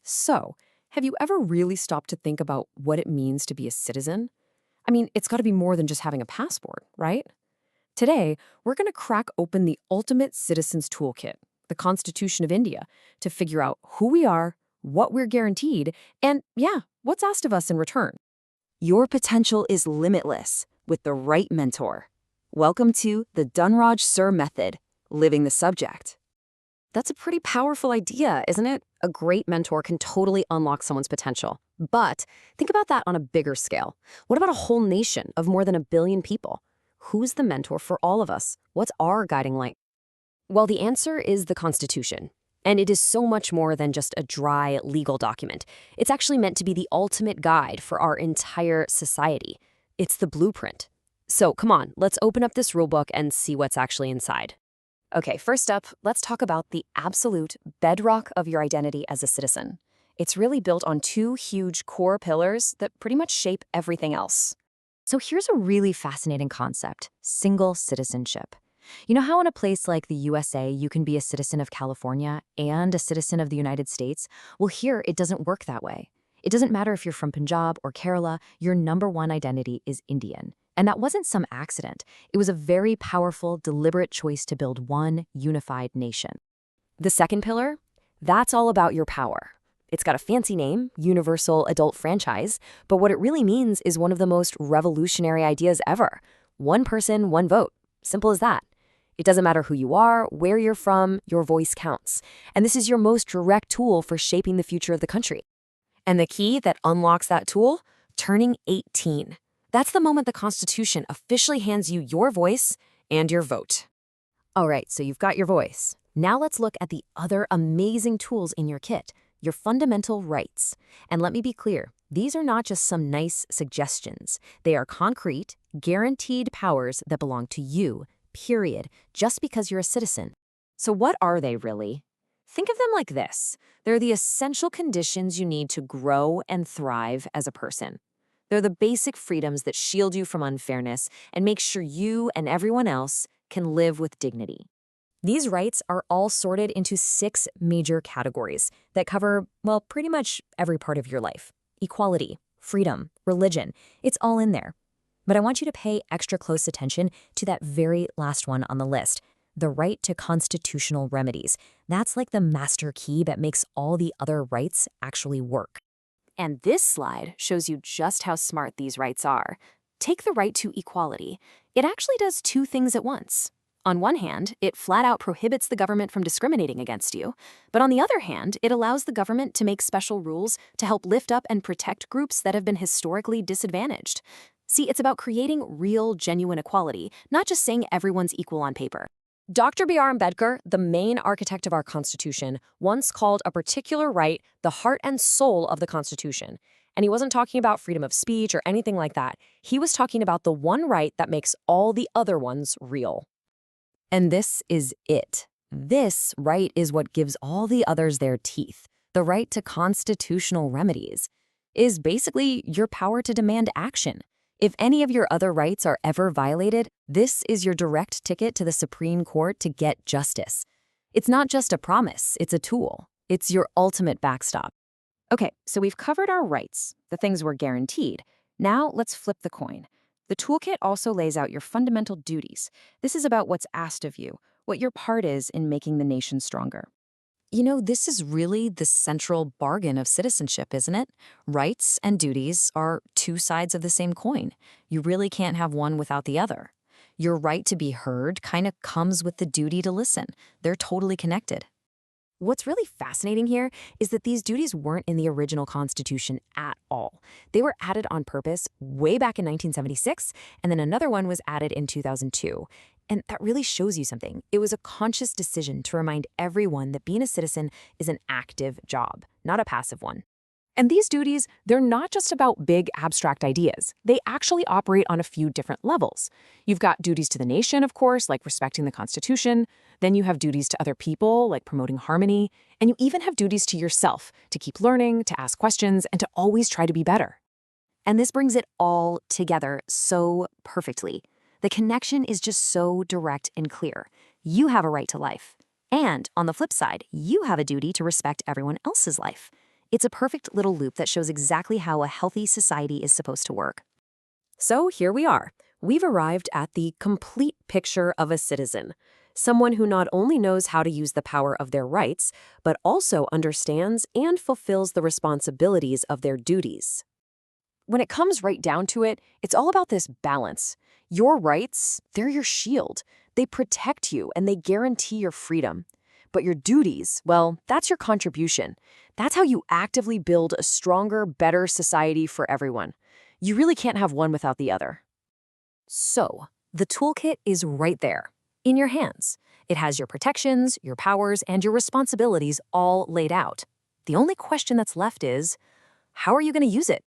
So, have you ever really stopped to think about what it means to be a citizen? I mean, it's got to be more than just having a passport, right? Today, we're going to crack open the ultimate citizen's toolkit, the Constitution of India, to figure out who we are, what we're guaranteed, and yeah, what's asked of us in return. Your potential is limitless with the right mentor. Welcome to the Dunraj Sir Method, Living the Subject. That's a pretty powerful idea, isn't it? A great mentor can totally unlock someone's potential. But think about that on a bigger scale. What about a whole nation of more than 1 billion people? Who's the mentor for all of us? What's our guiding light? Well, the answer is the Constitution. And it is so much more than just a dry legal document. It's actually meant to be the ultimate guide for our entire society. It's the blueprint. So come on, let's open up this rulebook and see what's actually inside. Okay, first up, let's talk about the absolute bedrock of your identity as a citizen. It's really built on two huge core pillars that pretty much shape everything else. So here's a really fascinating concept: single citizenship. You know how in a place like the USA, you can be a citizen of California and a citizen of the United States? Well, here, it doesn't work that way. It doesn't matter if you're from Punjab or Kerala, your number one identity is Indian. And that wasn't some accident. It was a very powerful, deliberate choice to build one unified nation. The second pillar? That's all about your power. It's got a fancy name, Universal Adult Franchise, but what it really means is one of the most revolutionary ideas ever. One person, one vote. Simple as that. It doesn't matter who you are, where you're from, your voice counts. And this is your most direct tool for shaping the future of the country. And the key that unlocks that tool? Turning 18. That's the moment the Constitution officially hands you your voice and your vote. All right, so you've got your voice. Now let's look at the other amazing tools in your kit, your fundamental rights. And let me be clear, these are not just some nice suggestions. They are concrete, guaranteed powers that belong to you, period, just because you're a citizen. So what are they really? Think of them like this. They're the essential conditions you need to grow and thrive as a person. They're the basic freedoms that shield you from unfairness and make sure you and everyone else can live with dignity. These rights are all sorted into 6 major categories that cover, well, pretty much every part of your life. Equality, freedom, religion, it's all in there. But I want you to pay extra close attention to that very last one on the list, the right to constitutional remedies. That's like the master key that makes all the other rights actually work. And this slide shows you just how smart these rights are. Take the right to equality. It actually does 2 things at once. On one hand, it flat out prohibits the government from discriminating against you. But on the other hand, it allows the government to make special rules to help lift up and protect groups that have been historically disadvantaged. See, it's about creating real, genuine equality, not just saying everyone's equal on paper. Dr. B.R. Ambedkar, the main architect of our Constitution, once called a particular right the heart and soul of the Constitution. And he wasn't talking about freedom of speech or anything like that. He was talking about the one right that makes all the other ones real. And this is it. This right is what gives all the others their teeth. The right to constitutional remedies is basically your power to demand action. If any of your other rights are ever violated, this is your direct ticket to the Supreme Court to get justice. It's not just a promise, it's a tool. It's your ultimate backstop. Okay, so we've covered our rights, the things we're guaranteed. Now let's flip the coin. The toolkit also lays out your fundamental duties. This is about what's asked of you, what your part is in making the nation stronger. You know, this is really the central bargain of citizenship, isn't it? Rights and duties are 2 sides of the same coin. You really can't have one without the other. Your right to be heard kind of comes with the duty to listen. They're totally connected. What's really fascinating here is that these duties weren't in the original Constitution at all. They were added on purpose way back in 1976, and then another one was added in 2002. And that really shows you something. It was a conscious decision to remind everyone that being a citizen is an active job, not a passive one. And these duties, they're not just about big abstract ideas. They actually operate on a few different levels. You've got duties to the nation, of course, like respecting the Constitution. Then you have duties to other people, like promoting harmony. And you even have duties to yourself, to keep learning, to ask questions, and to always try to be better. And this brings it all together so perfectly. The connection is just so direct and clear. You have a right to life. And on the flip side, you have a duty to respect everyone else's life. It's a perfect little loop that shows exactly how a healthy society is supposed to work. So here we are. We've arrived at the complete picture of a citizen. Someone who not only knows how to use the power of their rights, but also understands and fulfills the responsibilities of their duties. When it comes right down to it, it's all about this balance. Your rights, they're your shield. They protect you and they guarantee your freedom. But your duties, well, that's your contribution. That's how you actively build a stronger, better society for everyone. You really can't have one without the other. So, the toolkit is right there, in your hands. It has your protections, your powers, and your responsibilities all laid out. The only question that's left is, how are you going to use it?